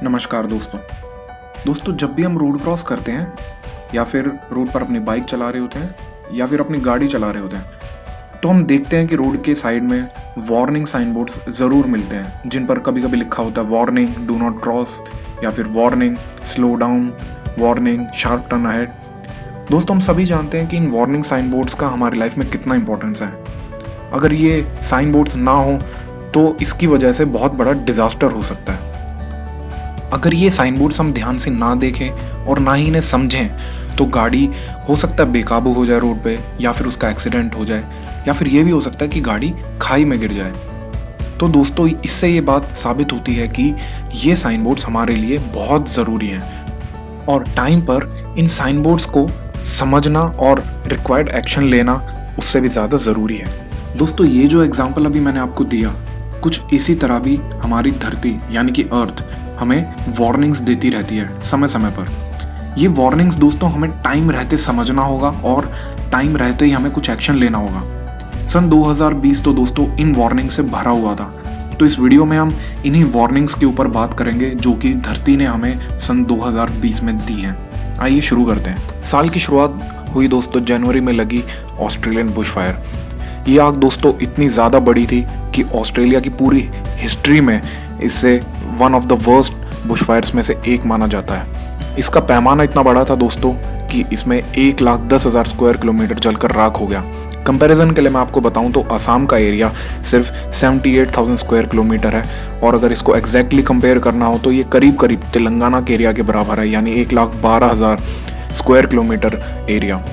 नमस्कार दोस्तों जब भी हम रोड क्रॉस करते हैं या फिर रोड पर अपनी बाइक चला रहे होते हैं या फिर अपनी गाड़ी चला रहे होते हैं तो हम देखते हैं कि रोड के साइड में वार्निंग साइन बोर्ड्स ज़रूर मिलते हैं जिन पर कभी कभी लिखा होता है वार्निंग डू नॉट क्रॉस या फिर warning slow down, warning sharp turn ahead. दोस्तों हम सभी जानते हैं कि इन वार्निंग साइन बोर्ड्स का हमारी लाइफ में कितना इंपॉर्टेंस है। अगर ये साइन बोर्ड्स ना हो तो इसकी वजह से बहुत बड़ा डिज़ास्टर हो सकता है। अगर ये साइन बोर्ड्स हम ध्यान से ना देखें और ना ही इन्हें समझें तो गाड़ी हो सकता है बेकाबू हो जाए रोड पे, या फिर उसका एक्सीडेंट हो जाए, या फिर ये भी हो सकता है कि गाड़ी खाई में गिर जाए। तो दोस्तों इससे ये बात साबित होती है कि ये साइन बोर्ड्स हमारे लिए बहुत ज़रूरी हैं और टाइम पर इन साइन बोर्ड्स को समझना और रिक्वायर्ड एक्शन लेना उससे भी ज़्यादा ज़रूरी है। दोस्तों ये जो एग्जाम्पल अभी मैंने आपको दिया, कुछ इसी तरह भी हमारी धरती यानी कि अर्थ हमें वार्निंग्स देती रहती है समय समय पर। ये वार्निंग्स दोस्तों हमें टाइम रहते समझना होगा और टाइम रहते ही हमें कुछ एक्शन लेना होगा। सन 2020 तो दोस्तों इन वार्निंग से भरा हुआ था। तो इस वीडियो में हम इन्हीं वार्निंग्स के ऊपर बात करेंगे जो कि धरती ने हमें सन 2020 में दी हैं। आइए शुरू करते हैं। साल की शुरुआत हुई दोस्तों जनवरी में लगी ऑस्ट्रेलियन बुशफायर। ये आग दोस्तों इतनी ज़्यादा बड़ी थी कि ऑस्ट्रेलिया की पूरी हिस्ट्री में इससे वन ऑफ द वर्स्ट बुशफायर्स में से एक माना जाता है। इसका पैमाना इतना बड़ा था दोस्तों कि इसमें 1,10,000 स्क्वायर किलोमीटर जलकर राख हो गया। कंपैरिजन के लिए मैं आपको बताऊं तो असम का एरिया सिर्फ 78,000 स्क्वायर किलोमीटर है और अगर इसको एग्जैक्टली कंपेयर करना हो तो ये करीब करीब तेलंगाना के एरिया के बराबर है, यानी 1,12,000 स्क्वायर किलोमीटर एरिया।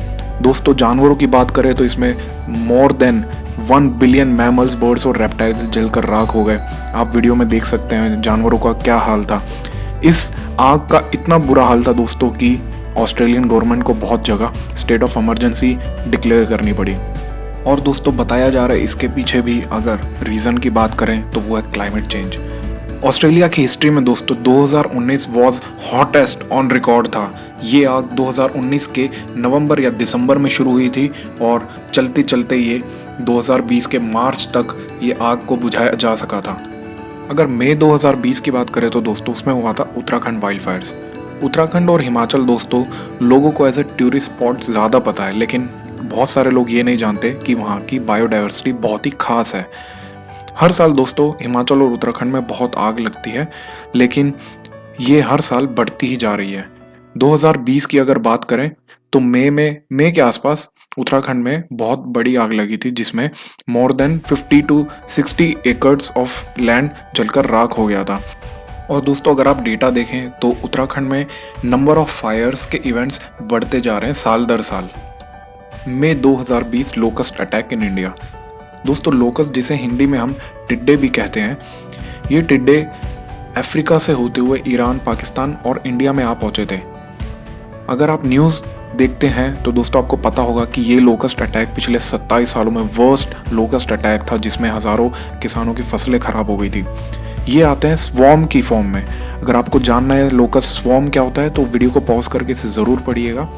दोस्तों जानवरों की बात करें तो इसमें more than 1 billion mammals, birds और रेप्टाइल्स जलकर राख हो गए। आप वीडियो में देख सकते हैं जानवरों का क्या हाल था। इस आग का इतना बुरा हाल था दोस्तों कि ऑस्ट्रेलियन गवर्नमेंट को बहुत जगह स्टेट ऑफ इमरजेंसी डिक्लेयर करनी पड़ी। और दोस्तों बताया जा रहा है इसके पीछे भी अगर रीज़न की बात करें तो वो है क्लाइमेट चेंज। ऑस्ट्रेलिया की हिस्ट्री में दोस्तों 2019 वॉज हॉटेस्ट ऑन रिकॉर्ड था। ये आग 2019 के नवंबर या दिसंबर में शुरू हुई थी और चलते चलते ये 2020 के मार्च तक ये आग को बुझाया जा सका था। अगर मई 2020 की बात करें तो दोस्तों उसमें हुआ था उत्तराखंड वाइल्ड फायर्स। उत्तराखंड और हिमाचल दोस्तों लोगों को एज ए टूरिस्ट स्पॉट ज़्यादा पता है, लेकिन बहुत सारे लोग ये नहीं जानते कि वहाँ की बायोडाइवर्सिटी बहुत ही खास है। हर साल दोस्तों हिमाचल और उत्तराखंड में बहुत आग लगती है, लेकिन ये हर साल बढ़ती ही जा रही है। 2020 की अगर बात करें तो मई के आसपास उत्तराखंड में बहुत बड़ी आग लगी थी जिसमें more than 50 to 60 acres of land जलकर राख हो गया था। और दोस्तों अगर आप डेटा देखें तो उत्तराखंड में नंबर ऑफ फायर्स के इवेंट्स बढ़ते जा रहे हैं साल दर साल। मई 2020 लोकस्ट अटैक इन इंडिया। दोस्तों लोकस्ट जिसे हिंदी में हम टिड्डे भी कहते हैं, ये टिड्डे अफ्रीका से होते हुए ईरान, पाकिस्तान और इंडिया में आ पहुंचे थे। अगर आप न्यूज़ देखते हैं तो दोस्तों आपको पता होगा कि ये लोकस्ट अटैक पिछले 27 सालों में वर्स्ट लोकस्ट अटैक था जिसमें हज़ारों किसानों की फसलें खराब हो गई थी। ये आते हैं स्वॉर्म की फॉर्म में। अगर आपको जानना है लोकस्ट स्वॉर्म क्या होता है तो वीडियो को पॉज करके इसे ज़रूर पढ़िएगा।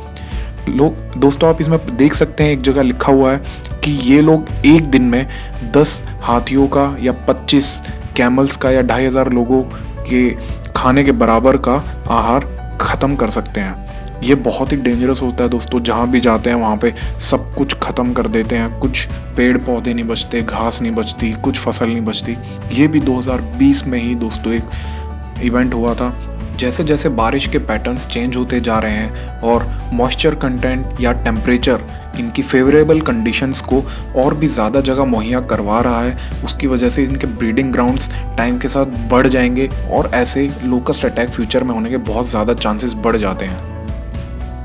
दोस्तों आप इसमें देख सकते हैं एक जगह लिखा हुआ है कि ये लोग एक दिन में 10 हाथियों का या 25 कैमल्स का या 2,500 लोगों के खाने के बराबर का आहार ख़त्म कर सकते हैं। ये बहुत ही डेंजरस होता है दोस्तों। जहाँ भी जाते हैं वहाँ पे सब कुछ ख़त्म कर देते हैं। कुछ पेड़ पौधे नहीं बचते, घास नहीं बचती, कुछ फसल नहीं बचती। ये भी 2020 में ही दोस्तों एक इवेंट हुआ था। जैसे जैसे बारिश के पैटर्न्स चेंज होते जा रहे हैं और मॉइस्चर कंटेंट या टेम्परेचर इनकी फेवरेबल कंडीशंस को और भी ज़्यादा जगह मुहैया करवा रहा है, उसकी वजह से इनके ब्रीडिंग ग्राउंड्स टाइम के साथ बढ़ जाएंगे और ऐसे लोकस्ट अटैक फ्यूचर में होने के बहुत ज़्यादा चांसेस बढ़ जाते हैं।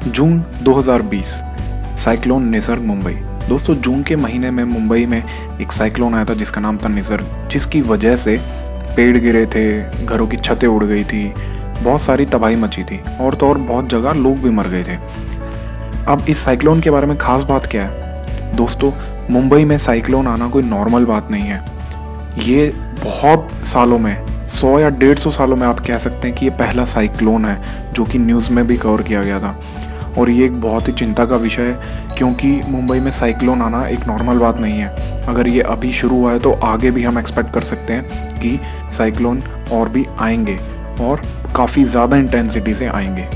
जून 2020 साइक्लोन निसर्ग मुंबई। दोस्तों जून के महीने में मुंबई में एक साइक्लोन आया था जिसका नाम था निसर्ग, जिसकी वजह से पेड़ गिरे थे, घरों की छतें उड़ गई थी, बहुत सारी तबाही मची थी और तो और बहुत जगह लोग भी मर गए थे। अब इस साइक्लोन के बारे में खास बात क्या है दोस्तों, मुंबई में साइक्लोन आना कोई नॉर्मल बात नहीं है। ये बहुत सालों में 100 या 150 सालों में आप कह सकते हैं कि ये पहला साइक्लोन है जो कि न्यूज़ में भी कवर किया गया था। और ये एक बहुत ही चिंता का विषय है क्योंकि मुंबई में साइक्लोन आना एक नॉर्मल बात नहीं है। अगर ये अभी शुरू हुआ है तो आगे भी हम एक्सपेक्ट कर सकते हैं कि साइक्लोन और भी आएंगे और काफ़ी ज़्यादा इंटेंसिटी से आएंगे।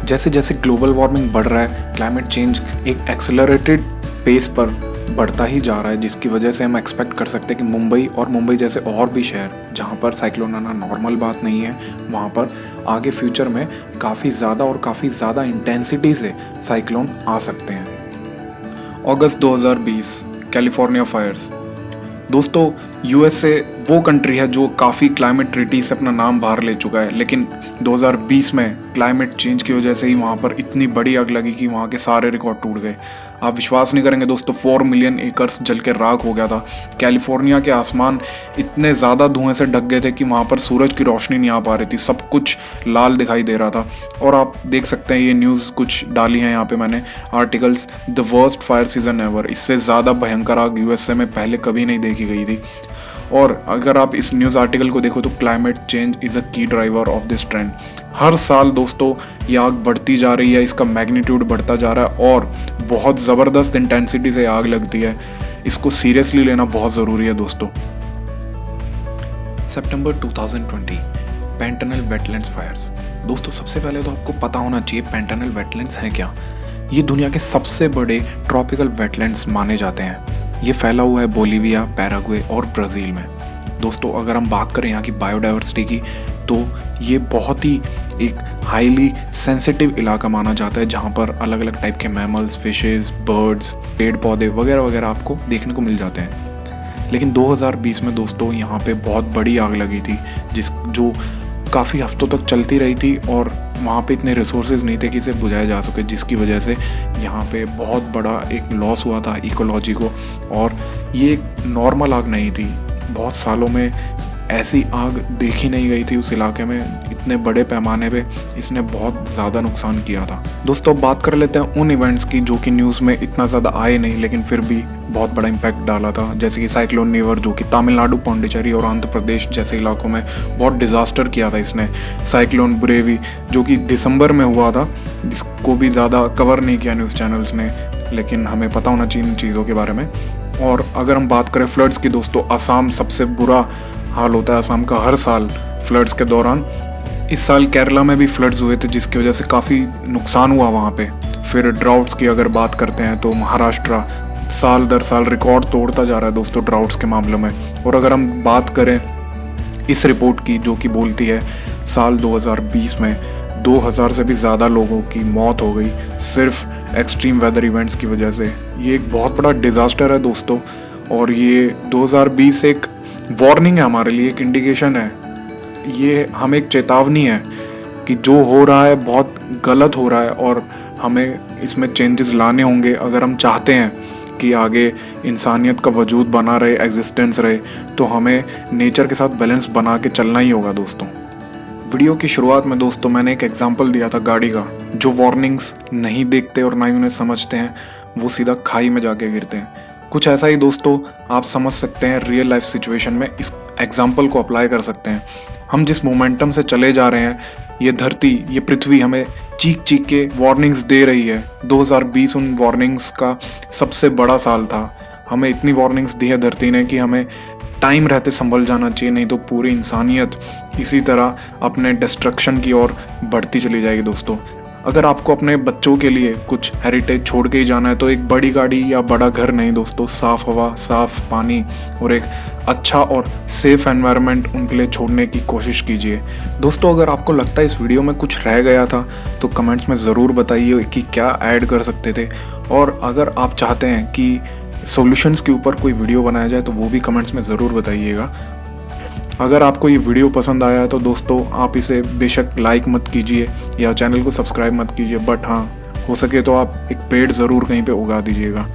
जैसे जैसे ग्लोबल वार्मिंग बढ़ रहा है, क्लाइमेट चेंज एक एक्सेलरेटेड पेस पर बढ़ता ही जा रहा है, जिसकी वजह से हम एक्सपेक्ट कर सकते हैं कि मुंबई जैसे और भी शहर जहाँ पर साइक्लोन आना नॉर्मल बात नहीं है, वहाँ पर आगे फ्यूचर में काफ़ी ज़्यादा इंटेंसिटी से साइक्लोन आ सकते हैं। अगस्त 2020 कैलिफोर्निया फायर्स। दोस्तों यूएसए वो कंट्री है जो काफ़ी क्लाइमेट ट्रीटी से अपना नाम बाहर ले चुका है, लेकिन 2020 में क्लाइमेट चेंज की वजह से ही वहाँ पर इतनी बड़ी आग लगी कि वहाँ के सारे रिकॉर्ड टूट गए। आप विश्वास नहीं करेंगे दोस्तों, 4 मिलियन एकर्स जल के राख हो गया था। कैलिफोर्निया के आसमान इतने ज़्यादा धुएं से ढक गए थे कि वहाँ पर सूरज की रोशनी नहीं आ पा रही थी, सब कुछ लाल दिखाई दे रहा था। और आप देख सकते हैं ये न्यूज़ कुछ डाली हैं यहाँ पे मैंने articles, the worst fire season ever, इससे ज़्यादा भयंकर आग यूएसए में पहले कभी नहीं देखी गई थी। और अगर आप इस न्यूज़ आर्टिकल को देखो तो क्लाइमेट चेंज इज़ अ की ड्राइवर ऑफ दिस ट्रेंड। हर साल दोस्तों ये आग बढ़ती जा रही है, इसका मैग्नीट्यूड बढ़ता जा रहा है और बहुत ज़बरदस्त इंटेंसिटी से आग लगती है। इसको सीरियसली लेना बहुत ज़रूरी है दोस्तों। सितंबर 2020 पैंटानल वेटलैंड्स फायर्स। दोस्तों सबसे पहले तो आपको पता होना चाहिए पैंटानल वेटलैंड्स हैं क्या। ये दुनिया के सबसे बड़े ट्रॉपिकल वेटलैंड्स माने जाते हैं। ये फैला हुआ है बोलीविया, पैराग्वे और ब्राज़ील में। दोस्तों अगर हम बात करें यहाँ की बायोडाइवर्सिटी की तो ये बहुत ही एक हाईली सेंसिटिव इलाका माना जाता है, जहाँ पर अलग अलग टाइप के मैमल्स, फिशेस, बर्ड्स, पेड़ पौधे वगैरह वगैरह आपको देखने को मिल जाते हैं। लेकिन 2020 में दोस्तों यहाँ पे बहुत बड़ी आग लगी थी जो काफ़ी हफ्तों तक चलती रही थी और वहाँ पे इतने रिसोर्सेज नहीं थे कि इसे बुझाया जा सके, जिसकी वजह से यहाँ पे बहुत बड़ा एक लॉस हुआ था इकोलॉजी को। और ये एक नॉर्मल आग नहीं थी, बहुत सालों में ऐसी आग देखी नहीं गई थी उस इलाके में, इतने बड़े पैमाने पे इसने बहुत ज़्यादा नुकसान किया था। दोस्तों बात कर लेते हैं उन इवेंट्स की जो कि न्यूज़ में इतना ज़्यादा आए नहीं लेकिन फिर भी बहुत बड़ा इम्पैक्ट डाला था, जैसे कि साइक्लोन निवर जो कि तमिलनाडु, पौंडीचेरी और आंध्र प्रदेश जैसे इलाकों में बहुत डिज़ास्टर किया था इसने। साइक्लोन बुरेवी जो कि दिसंबर में हुआ था, जिसको भी ज़्यादा कवर नहीं किया न्यूज़ चैनल्स ने, लेकिन हमें पता होना चाहिए इन चीज़ों के बारे में। और अगर हम बात करें फ्लड्स की दोस्तों, असम सबसे बुरा हाल होता है असम का हर साल फ्लड्स के दौरान। इस साल केरला में भी फ्लड्स हुए थे जिसकी वजह से काफ़ी नुकसान हुआ वहाँ पे। फिर ड्राउट्स की अगर बात करते हैं तो महाराष्ट्र साल दर साल रिकॉर्ड तोड़ता जा रहा है दोस्तों ड्राउट्स के मामलों में। और अगर हम बात करें इस रिपोर्ट की जो कि बोलती है साल 2020 में 2000 से भी ज़्यादा लोगों की मौत हो गई सिर्फ एक्सट्रीम वेदर इवेंट्स की वजह से। ये एक बहुत बड़ा डिज़ास्टर है दोस्तों और ये 2020 एक वार्निंग है हमारे लिए, एक इंडिकेशन है, ये हमें एक चेतावनी है कि जो हो रहा है बहुत गलत हो रहा है और हमें इसमें चेंजेस लाने होंगे अगर हम चाहते हैं कि आगे इंसानियत का वजूद बना रहे, एग्जिस्टेंस रहे, तो हमें नेचर के साथ बैलेंस बना के चलना ही होगा दोस्तों। वीडियो की शुरुआत में दोस्तों मैंने एक एग्जांपल दिया था गाड़ी का, जो वार्निंग्स नहीं देखते और ना ही उन्हें समझते हैं वो सीधा खाई में जाके गिरते हैं। कुछ ऐसा ही दोस्तों आप समझ सकते हैं रियल लाइफ सिचुएशन में, इस एग्जांपल को अप्लाई कर सकते हैं। हम जिस मोमेंटम से चले जा रहे हैं, ये धरती, ये पृथ्वी हमें चीख चीख के वार्निंग्स दे रही है। 2020 उन वार्निंग्स का सबसे बड़ा साल था। हमें इतनी वार्निंग्स दी है धरती ने कि हमें टाइम रहते संभल जाना चाहिए, नहीं तो पूरी इंसानियत इसी तरह अपने डिस्ट्रक्शन की ओर बढ़ती चली जाएगी दोस्तों। अगर आपको अपने बच्चों के लिए कुछ हेरिटेज छोड़ के ही जाना है तो एक बड़ी गाड़ी या बड़ा घर नहीं दोस्तों, साफ़ हवा, साफ़ पानी और एक अच्छा और सेफ़ एनवायरनमेंट उनके लिए छोड़ने की कोशिश कीजिए। दोस्तों अगर आपको लगता है इस वीडियो में कुछ रह गया था तो कमेंट्स में ज़रूर बताइए कि क्या ऐड कर सकते थे, और अगर आप चाहते हैं कि सॉल्यूशंस के ऊपर कोई वीडियो बनाया जाए तो वो भी कमेंट्स में ज़रूर बताइएगा। अगर आपको ये वीडियो पसंद आया है तो दोस्तों आप इसे बेशक लाइक मत कीजिए या चैनल को सब्सक्राइब मत कीजिए, बट हाँ हो सके तो आप एक पेड़ ज़रूर कहीं पे उगा दीजिएगा।